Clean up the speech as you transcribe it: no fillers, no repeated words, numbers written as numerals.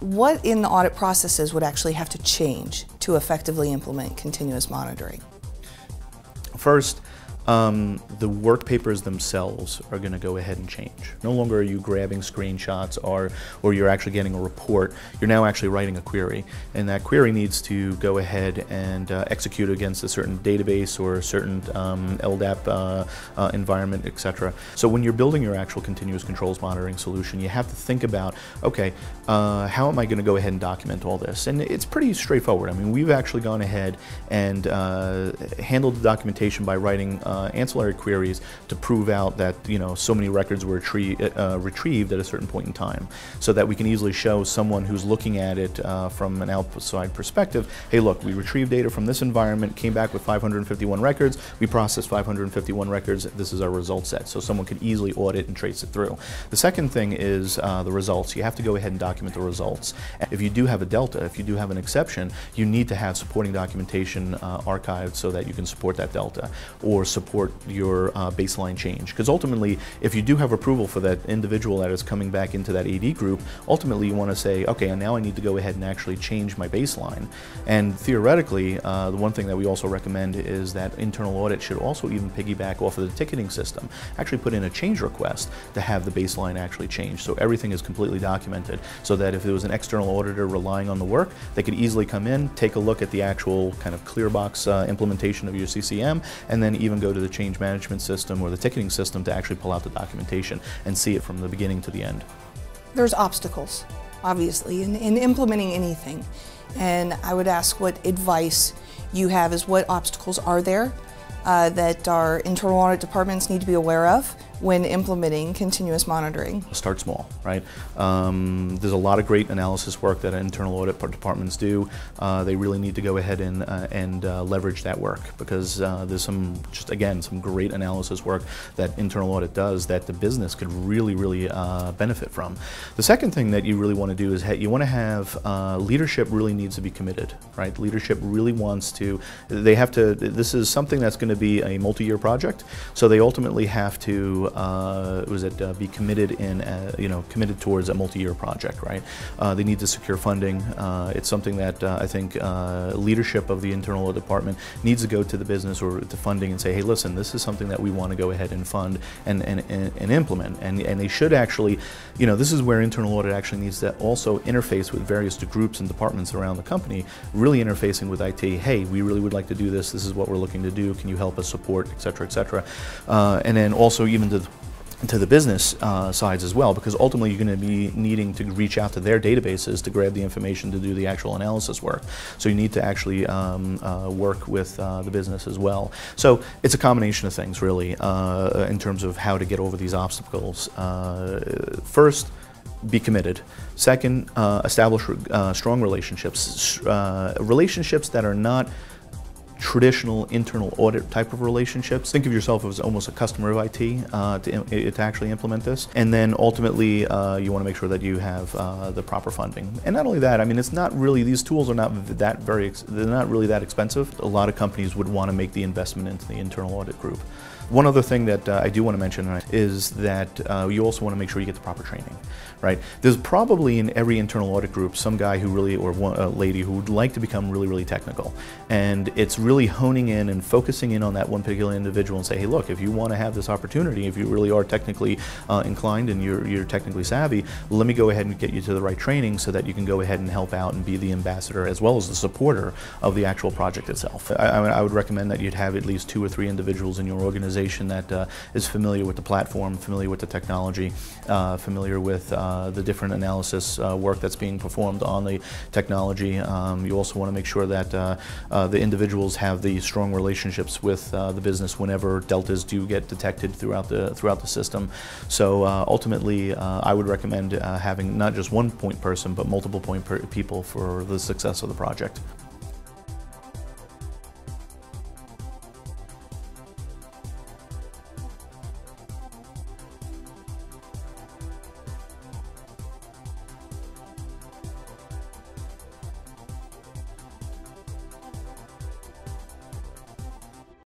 What in the audit processes would actually have to change to effectively implement continuous monitoring? First, the work papers themselves are going to go ahead and change. No longer are you grabbing screenshots or you're actually getting a report. You're now actually writing a query, and that query needs to go ahead and execute against a certain database or a certain LDAP environment, etc. So when you're building your actual continuous controls monitoring solution, you have to think about, okay, how am I going to go ahead and document all this? And it's pretty straightforward. I mean, we've actually gone ahead and handled the documentation by writing ancillary queries to prove out that, you know, so many records were retrieved at a certain point in time, so that we can easily show someone who's looking at it from an outside perspective, hey look, we retrieved data from this environment, came back with 551 records, we processed 551 records, this is our result set, so someone could easily audit and trace it through. The second thing is the results. You have to go ahead and document the results. If you do have a delta, if you do have an exception, you need to have supporting documentation archived so that you can support that delta or support your baseline change. Because ultimately, if you do have approval for that individual that is coming back into that AD group, ultimately you want to say, okay, and now I need to go ahead and actually change my baseline. And theoretically, the one thing that we also recommend is that internal audit should also even piggyback off of the ticketing system. Actually put in a change request to have the baseline actually change, so everything is completely documented, so that if there was an external auditor relying on the work, they could easily come in, take a look at the actual kind of clear box implementation of your CCM, and then even go to the change management system or the ticketing system to actually pull out the documentation and see it from the beginning to the end. There's obstacles, obviously, in implementing anything. And I would ask what advice you have is what obstacles are there that our internal audit departments need to be aware of when implementing continuous monitoring? Start small, right? There's a lot of great analysis work that internal audit departments do. They really need to go ahead and leverage that work, because there's some great analysis work that internal audit does that the business could really benefit from. The second thing that you really want to do is you want to have leadership really needs to be committed, right? Leadership really wants to, this is something that's going to be a multi-year project, so they ultimately have to be committed committed towards a multi-year project, right? They need to secure funding. It's something that I think leadership of the internal audit department needs to go to the business or to funding and say, hey, listen, this is something that we want to go ahead and fund and implement. And they should actually, this is where internal audit actually needs to also interface with various groups and departments around the company, really interfacing with IT. Hey, we really would like to do this. This is what we're looking to do. Can you help us support, et cetera, et cetera. And then also even to the business sides as well, because ultimately you're going to be needing to reach out to their databases to grab the information to do the actual analysis work. So you need to actually work with the business as well. So it's a combination of things really in terms of how to get over these obstacles. First, be committed. Second, establish strong relationships. Relationships that are not traditional internal audit type of relationships. Think of yourself as almost a customer of IT to actually implement this. And then ultimately, you want to make sure that you have the proper funding. And not only that, I mean, it's not really, these tools are not they're not really that expensive. A lot of companies would want to make the investment into the internal audit group. One other thing that I do want to mention is that you also want to make sure you get the proper training, right? There's probably in every internal audit group some guy who really, or a lady who would like to become really technical. And it's really honing in and focusing in on that one particular individual and say, hey, look, if you want to have this opportunity, if you really are technically inclined and you're technically savvy, let me go ahead and get you to the right training so that you can go ahead and help out and be the ambassador as well as the supporter of the actual project itself. I would recommend that you'd have at least 2 or 3 individuals in your organization that is familiar with the platform, familiar with the technology, familiar with the different analysis work that's being performed on the technology. You also want to make sure that the individuals have the strong relationships with the business whenever deltas do get detected throughout the system. So ultimately, I would recommend having not just one point person, but multiple point people for the success of the project.